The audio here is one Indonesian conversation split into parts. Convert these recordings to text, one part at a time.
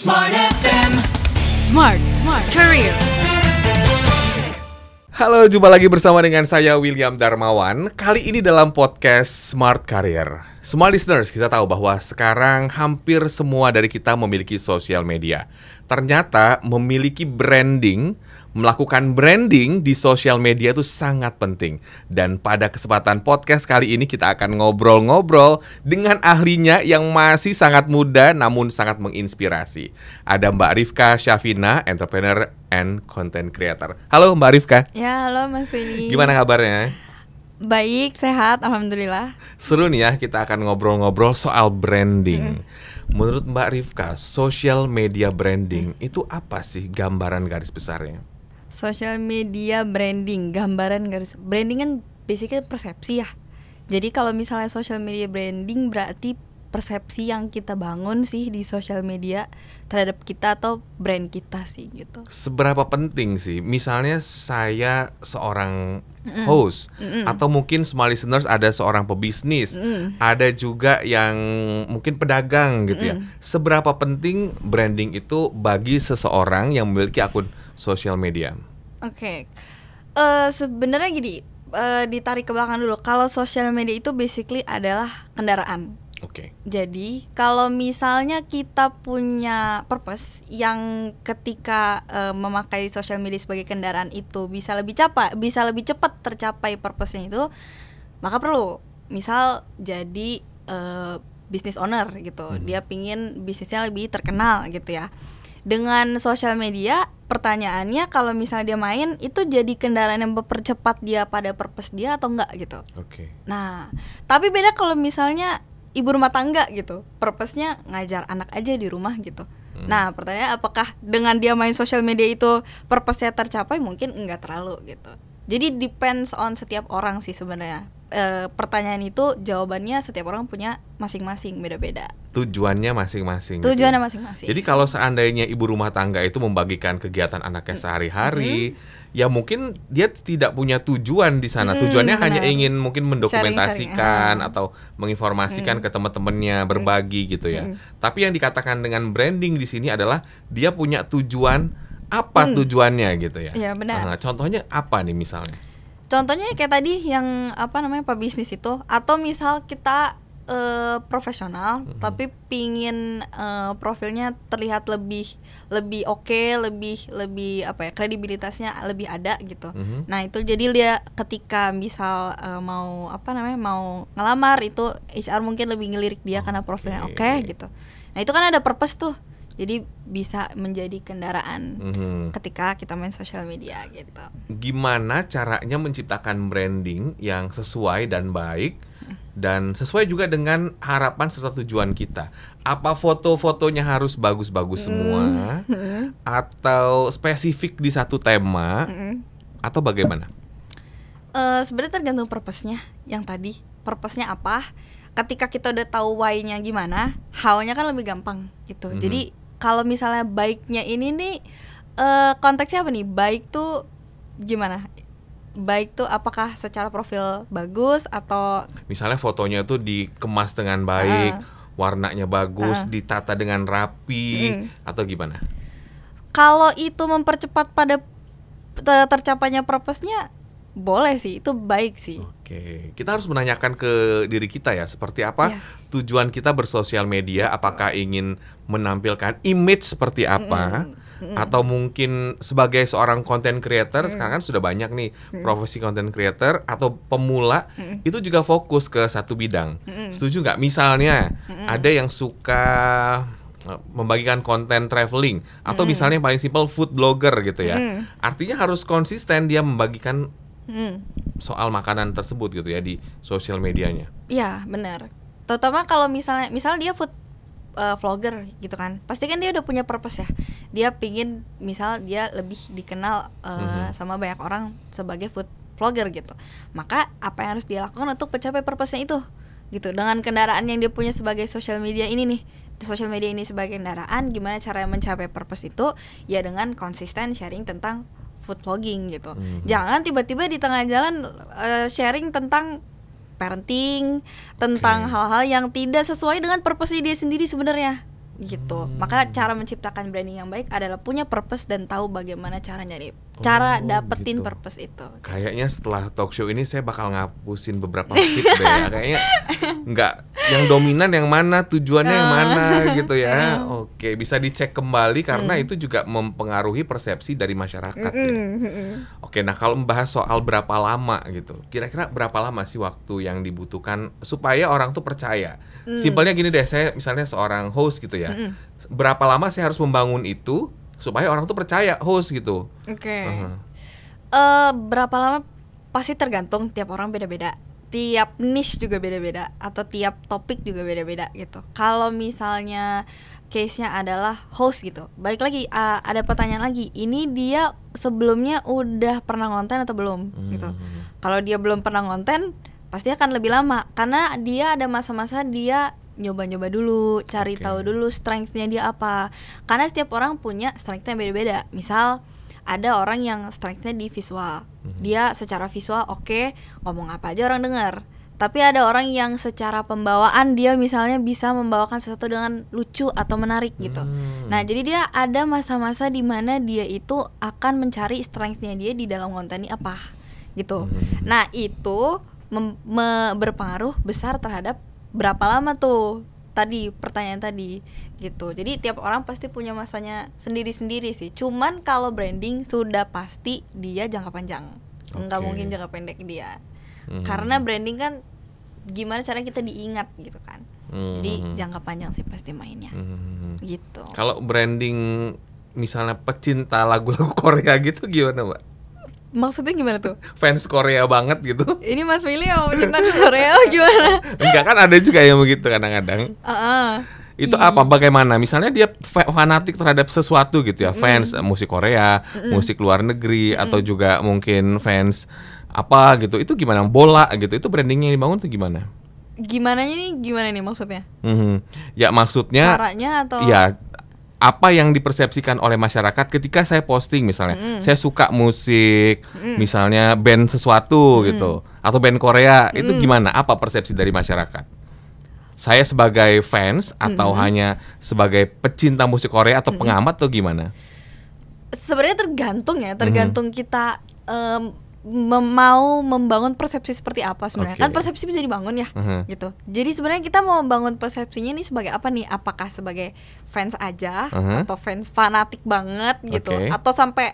Smart FM. Smart Career. Halo, jumpa lagi bersama dengan saya William Darmawan. Kali ini dalam podcast Smart Career. Semua listeners, kita tahu bahwa sekarang hampir semua dari kita memiliki sosial media. Ternyata memiliki branding, melakukan branding di sosial media itu sangat penting. Dan pada kesempatan podcast kali ini kita akan ngobrol-ngobrol dengan ahlinya yang masih sangat muda namun sangat menginspirasi. Ada Mbak Rifka Syafina, entrepreneur and content creator. Halo Mbak Rifka. Ya, halo Mas Willy. Gimana kabarnya? Baik, sehat, alhamdulillah. Seru nih ya, kita akan ngobrol-ngobrol soal branding. Menurut Mbak Rifka, social media branding itu apa sih gambaran garis besarnya? Social media branding, gambaran garis branding kan basically persepsi ya. Jadi kalau misalnya social media branding berarti persepsi yang kita bangun sih di social media terhadap kita atau brand kita sih gitu. Seberapa penting sih? Misalnya saya seorang host atau mungkin semua listeners ada seorang pebisnis, ada juga yang mungkin pedagang gitu ya. Seberapa penting branding itu bagi seseorang yang memiliki akun sosial media? Oke. Sebenarnya gini, ditarik ke belakang dulu. Kalau social media itu basically adalah kendaraan. Oke. Jadi kalau misalnya kita punya purpose yang ketika memakai social media sebagai kendaraan itu bisa lebih cepat tercapai purpose-nya itu, maka perlu misal jadi business owner gitu. Dia pingin bisnisnya lebih terkenal gitu ya. Dengan social media, pertanyaannya kalau misalnya dia main itu jadi kendaraan yang mempercepat dia pada purpose dia atau enggak gitu. Oke. Nah, tapi beda kalau misalnya ibu rumah tangga gitu, purpose-nya ngajar anak aja di rumah gitu. Nah, pertanyaannya apakah dengan dia main social media itu purpose-nya tercapai? Mungkin enggak terlalu gitu. Jadi depends on setiap orang sih sebenarnya. Pertanyaan itu jawabannya setiap orang punya masing-masing, beda-beda. Tujuannya masing-masing. Tujuannya gitu. masing-masing. Jadi kalau seandainya ibu rumah tangga itu membagikan kegiatan anaknya sehari-hari, ya mungkin dia tidak punya tujuan di sana. Tujuannya benar. hanya ingin mungkin mendokumentasikan Sharing. atau menginformasikan ke teman-temannya, berbagi gitu ya. Tapi yang dikatakan dengan branding di sini adalah dia punya tujuan, apa tujuannya gitu ya. Iya, benar. Nah, contohnya apa nih misalnya? Contohnya kayak tadi yang pebisnis itu, atau misal kita profesional tapi pingin profilnya terlihat lebih oke, lebih kredibilitasnya lebih ada gitu. Nah, itu jadi dia ketika misal mau ngelamar itu HR mungkin lebih ngelirik dia karena profilnya oke gitu. Nah, itu kan ada purpose tuh. Jadi bisa menjadi kendaraan ketika kita main sosial media gitu. Gimana caranya menciptakan branding yang sesuai dan baik dan sesuai juga dengan harapan serta tujuan kita? Apa foto-fotonya harus bagus-bagus semua atau spesifik di satu tema atau bagaimana? Sebenarnya tergantung purpose-nya. Yang tadi purpose-nya apa? Ketika kita udah tahu why-nya gimana, how-nya kan lebih gampang gitu. Jadi kalau misalnya baiknya ini nih konteksnya apa nih? Baik tuh gimana? Baik tuh apakah secara profil bagus atau misalnya fotonya tuh dikemas dengan baik, warnanya bagus, ditata dengan rapi atau gimana? Kalau itu mempercepat pada tercapainya purpose-nya, boleh sih, itu baik sih. Oke, kita harus menanyakan ke diri kita ya, seperti apa tujuan kita bersosial media, apakah ingin menampilkan image seperti apa, atau mungkin sebagai seorang content creator, sekarang kan sudah banyak nih profesi content creator atau pemula, itu juga fokus ke satu bidang. Setuju nggak? Misalnya ada yang suka membagikan konten traveling, atau misalnya yang paling simpel food blogger gitu ya. Artinya harus konsisten dia membagikan soal makanan tersebut gitu ya di sosial medianya. Iya, benar. Terutama kalau misal dia food vlogger gitu kan, pasti kan dia udah punya purpose ya. Dia pingin misal dia lebih dikenal sama banyak orang sebagai food vlogger gitu. Maka apa yang harus dia lakukan untuk mencapai purpose-nya itu gitu. Dengan kendaraan yang dia punya sebagai social media ini nih, social media ini sebagai kendaraan, gimana cara mencapai purpose itu? Ya dengan konsisten sharing tentang food vlogging gitu. Jangan tiba-tiba di tengah jalan sharing tentang parenting, tentang hal-hal yang tidak sesuai dengan purpose dia sendiri sebenarnya. gitu. Maka cara menciptakan branding yang baik adalah punya purpose dan tahu bagaimana cara dapetin gitu. Purpose itu. Kayaknya setelah talk show ini saya bakal ngapusin beberapa tips deh ya. Kayaknya nggak yang dominan yang mana, tujuannya yang mana gitu ya. Oke, bisa dicek kembali karena itu juga mempengaruhi persepsi dari masyarakat ya. Oke, nah kalau membahas soal berapa lama gitu, kira-kira berapa lama sih waktu yang dibutuhkan supaya orang tuh percaya? Simpelnya gini deh, saya misalnya seorang host gitu ya, berapa lama saya harus membangun itu supaya orang tuh percaya host gitu? Oke. Berapa lama pasti tergantung, tiap orang beda-beda, tiap niche juga beda-beda, atau tiap topik juga beda-beda gitu. Kalau misalnya case-nya adalah host gitu, balik lagi ada pertanyaan lagi, ini dia sebelumnya udah pernah ngonten atau belum gitu. Kalau dia belum pernah ngonten pasti akan lebih lama, karena dia ada masa-masa dia nyoba-nyoba dulu, cari tahu dulu strength-nya dia apa. Karena setiap orang punya strength-nya beda-beda. Misal ada orang yang strength-nya di visual, dia secara visual oke, ngomong apa aja orang dengar. Tapi ada orang yang secara pembawaan dia misalnya bisa membawakan sesuatu dengan lucu atau menarik gitu. Nah, jadi dia ada masa-masa di mana dia itu akan mencari strength-nya dia di dalam konten ini apa gitu. Nah, itu berpengaruh besar terhadap berapa lama tuh tadi pertanyaan tadi gitu. Jadi tiap orang pasti punya masanya sendiri-sendiri sih. Cuman kalau branding sudah pasti dia jangka panjang, nggak mungkin jangka pendek dia. Karena branding kan gimana cara kita diingat gitu kan. Jadi jangka panjang sih pasti mainnya gitu. Kalau branding misalnya pecinta lagu-lagu Korea gitu gimana, Mbak? Maksudnya gimana tuh? Fans Korea banget gitu. Ini Mas Willy yang pecinta Korea gimana? Enggak, kan ada juga yang begitu kadang-kadang. Itu apa, bagaimana? Misalnya dia fanatik terhadap sesuatu gitu ya, fans musik Korea, musik luar negeri, atau juga mungkin fans apa gitu. Itu gimana? Bola gitu. Itu brandingnya yang dibangun tuh gimana? Gimana nih maksudnya? Ya maksudnya caranya atau ya apa yang dipersepsikan oleh masyarakat ketika saya posting misalnya, saya suka musik, misalnya band sesuatu gitu, atau band Korea, itu gimana? Apa persepsi dari masyarakat? Saya sebagai fans atau hanya sebagai pecinta musik Korea atau pengamat atau gimana? Sebenarnya tergantung kita mau membangun persepsi seperti apa sebenarnya. Kan persepsi bisa dibangun ya gitu. Jadi sebenarnya kita mau membangun persepsinya nih sebagai apa nih? Apakah sebagai fans aja atau fans fanatik banget gitu, atau sampai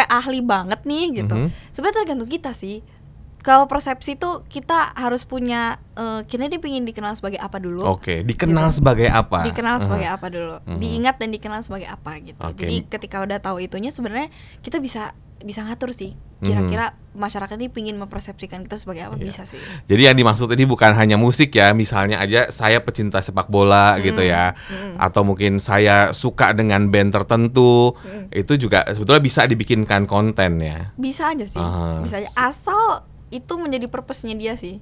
ahli banget nih gitu. Sebenarnya tergantung kita sih. Kalau persepsi tuh kita harus punya kita dia pengen dikenal sebagai apa dulu. Dikenal gitu. Sebagai apa? Dikenal sebagai apa dulu. Diingat dan dikenal sebagai apa gitu. Jadi ketika udah tahu itunya sebenarnya kita bisa ngatur sih. Kira-kira masyarakat ini pingin mempersepsikan kita sebagai apa, bisa sih. Jadi yang dimaksud ini bukan hanya musik ya, misalnya aja saya pecinta sepak bola gitu ya, atau mungkin saya suka dengan band tertentu, itu juga sebetulnya bisa dibikinkan konten ya. Bisa aja sih, bisa aja, asal itu menjadi purpose-nya dia sih.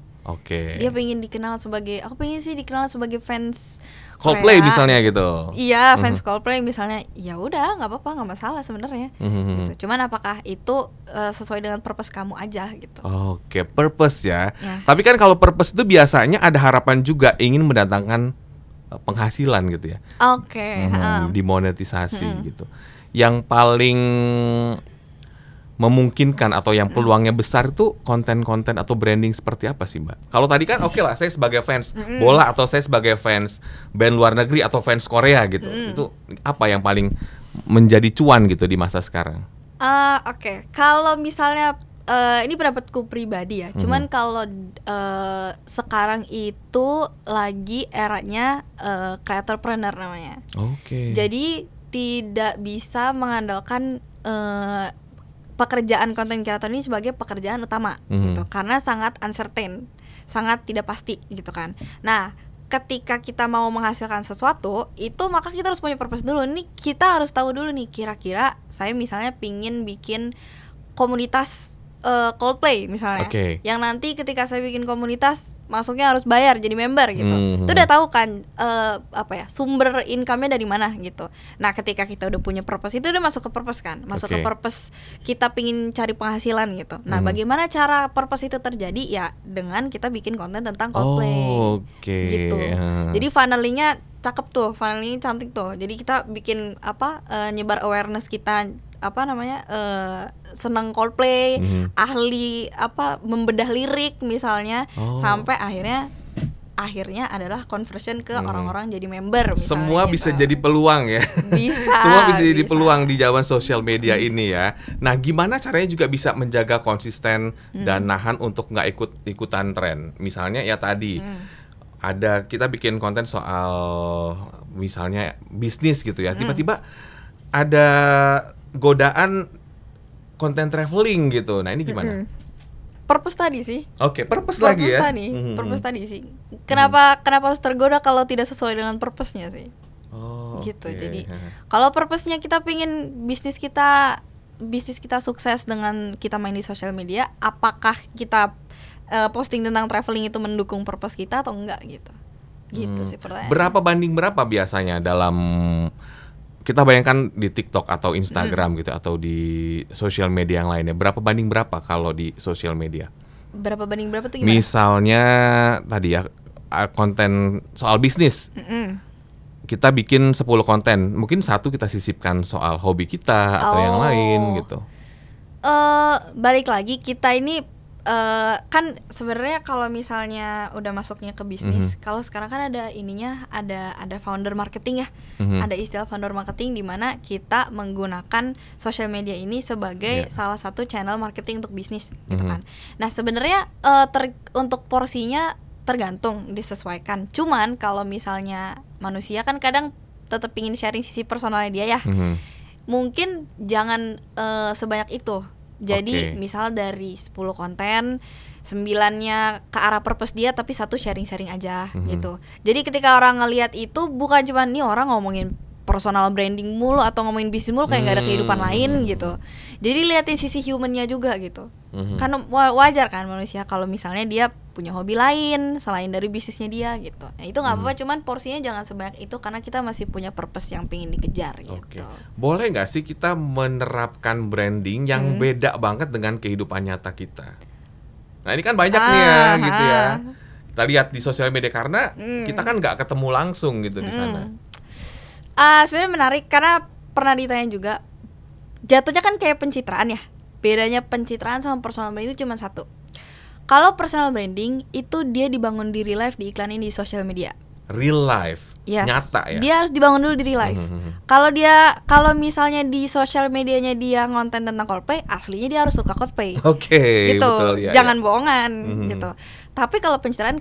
Dia pengen dikenal sebagai, aku pengen sih dikenal sebagai fans Coldplay Korea, misalnya gitu. Iya, fans Coldplay misalnya, ya udah nggak apa-apa, nggak masalah sebenarnya. Gitu. Cuman apakah itu sesuai dengan purpose kamu aja gitu. Purpose ya. Tapi kan kalau purpose itu biasanya ada harapan juga ingin mendatangkan penghasilan gitu ya. Dimonetisasi gitu. Yang paling memungkinkan atau yang peluangnya besar itu konten-konten atau branding seperti apa sih, Mbak? Kalau tadi kan oke lah, saya sebagai fans bola atau saya sebagai fans band luar negeri atau fans Korea gitu. Itu apa yang paling menjadi cuan gitu di masa sekarang? Kalau misalnya ini pendapatku pribadi ya. Cuman kalau sekarang itu lagi eranya creatorpreneur namanya. Jadi tidak bisa mengandalkan pekerjaan konten kreator ini sebagai pekerjaan utama gitu, karena sangat uncertain, sangat tidak pasti gitu kan. Nah, ketika kita mau menghasilkan sesuatu itu, maka kita harus punya purpose dulu. Nih kita harus tahu dulu nih, kira-kira saya misalnya pingin bikin komunitas Coldplay misalnya, yang nanti ketika saya bikin komunitas masuknya harus bayar jadi member gitu. Itu udah tahu kan sumber income-nya dari mana gitu. Nah ketika kita udah punya purpose itu udah masuk ke purpose kan, masuk ke purpose kita pingin cari penghasilan gitu. Nah bagaimana cara purpose itu terjadi ya dengan kita bikin konten tentang Coldplay gitu. Jadi funnelingnya cakep tuh, funnelingnya cantik tuh. Jadi kita bikin nyebar awareness kita senang Coldplay, ahli membedah lirik misalnya, sampai akhirnya adalah conversion ke orang-orang jadi member misalnya. Semua gitu. bisa jadi peluang ya. Semua bisa jadi peluang di zaman sosial media ini ya. Nah, gimana caranya juga bisa menjaga konsisten dan nahan untuk nggak ikutan tren. Misalnya ya tadi ada kita bikin konten soal misalnya bisnis gitu ya. Tiba-tiba ada godaan konten traveling gitu. Nah, ini gimana? Purpose tadi sih. Purpose lagi ya. Purpose tadi sih. Kenapa harus tergoda kalau tidak sesuai dengan purpose-nya sih? Gitu. Jadi kalau purpose-nya kita pingin bisnis kita sukses dengan kita main di sosial media, apakah kita posting tentang traveling itu mendukung purpose kita atau enggak gitu? Gitu sih pertanyaannya. Berapa banding berapa biasanya dalam kita bayangkan di TikTok atau Instagram gitu atau di sosial media yang lainnya, berapa banding berapa kalau di sosial media? Berapa banding berapa tuh gimana? Misalnya tadi ya konten soal bisnis. Kita bikin 10 konten, mungkin satu kita sisipkan soal hobi kita atau yang lain gitu. Balik lagi kita ini kan sebenarnya kalau misalnya udah masuknya ke bisnis, kalau sekarang kan ada ada founder marketing ya, ada istilah founder marketing di mana kita menggunakan social media ini sebagai salah satu channel marketing untuk bisnis gitu kan. Nah sebenarnya untuk porsinya tergantung disesuaikan. Cuman kalau misalnya manusia kan kadang tetap ingin sharing sisi personalnya dia ya, mungkin jangan sebanyak itu. Jadi misal dari 10 konten 9-nya ke arah purpose dia, tapi 1 sharing-sharing aja gitu. Jadi ketika orang ngelihat itu bukan cuma nih orang ngomongin personal branding mulu atau ngomongin bisnis mulu kayak nggak ada kehidupan lain gitu. Jadi liatin sisi humannya juga gitu. Kan wajar kan manusia kalau misalnya dia punya hobi lain selain dari bisnisnya dia gitu. Nah itu nggak apa-apa, cuman porsinya jangan sebanyak itu karena kita masih punya purpose yang pengen dikejar gitu. Boleh nggak sih kita menerapkan branding yang beda banget dengan kehidupan nyata kita? Nah ini kan banyak nih ya gitu ya. Kita lihat di sosial media karena kita kan nggak ketemu langsung gitu di sana. Sebenarnya menarik karena pernah ditanya juga, jatuhnya kan kayak pencitraan ya. Bedanya pencitraan sama personal branding itu cuma satu. Kalau personal branding itu dia dibangun di real life, diiklanin di sosial media. Real life, nyata ya. Dia harus dibangun dulu di real life. Kalau misalnya di sosial medianya dia ngonten tentang Coldplay, aslinya dia harus suka Coldplay. Gitu. Betul, ya, jangan bohongan gitu. Tapi kalau pencitraan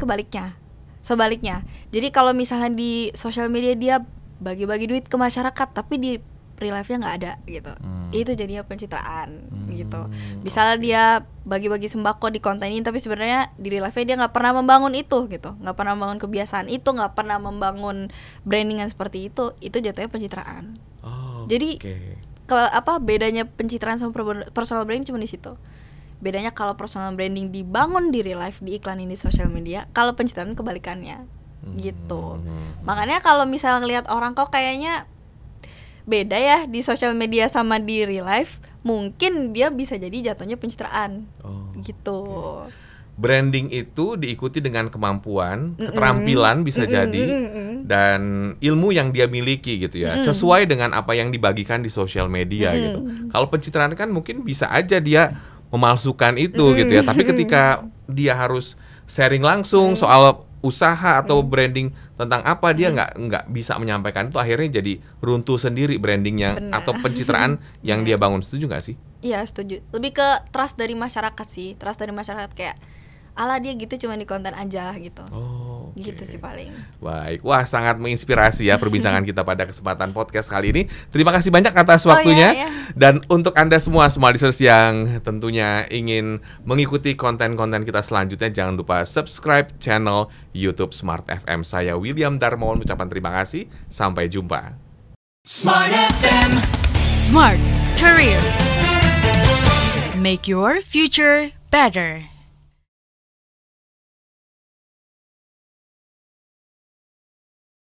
sebaliknya. Jadi kalau misalnya di sosial media dia bagi-bagi duit ke masyarakat, tapi di real life-nya nggak ada gitu. Itu jadinya pencitraan gitu. Misalnya dia bagi-bagi sembako di kontenin, tapi sebenarnya di real life-nya dia nggak pernah membangun itu gitu, nggak pernah membangun kebiasaan itu, nggak pernah membangun brandingan seperti itu jatuhnya pencitraan. Jadi bedanya pencitraan sama personal branding cuma di situ. Bedanya kalau personal branding dibangun di real life, diiklanin di sosial media, kalau pencitraan kebalikannya gitu. Makanya kalau misalnya ngelihat orang kok kayaknya beda ya di sosial media sama di real life, mungkin dia bisa jadi jatuhnya pencitraan gitu. Branding itu diikuti dengan kemampuan, keterampilan bisa jadi, dan ilmu yang dia miliki gitu ya, sesuai dengan apa yang dibagikan di sosial media gitu. Kalau pencitraan kan mungkin bisa aja dia memalsukan itu gitu ya, tapi ketika dia harus sharing langsung soal usaha atau branding tentang apa, dia nggak bisa menyampaikan itu, akhirnya jadi runtuh sendiri brandingnya atau pencitraan yang dia bangun. Setuju nggak sih? Iya setuju. Lebih ke trust dari masyarakat sih, trust dari masyarakat kayak ala dia gitu cuma di konten aja gitu. Gitu sih paling. Baik, wah sangat menginspirasi ya perbincangan kita pada kesempatan podcast kali ini. Terima kasih banyak atas waktunya. Dan untuk Anda semua listeners yang tentunya ingin mengikuti konten-konten kita selanjutnya, jangan lupa subscribe channel YouTube Smart FM. Saya William Darmawan mengucapkan terima kasih. Sampai jumpa. Smart FM, Smart Career. Make your future better.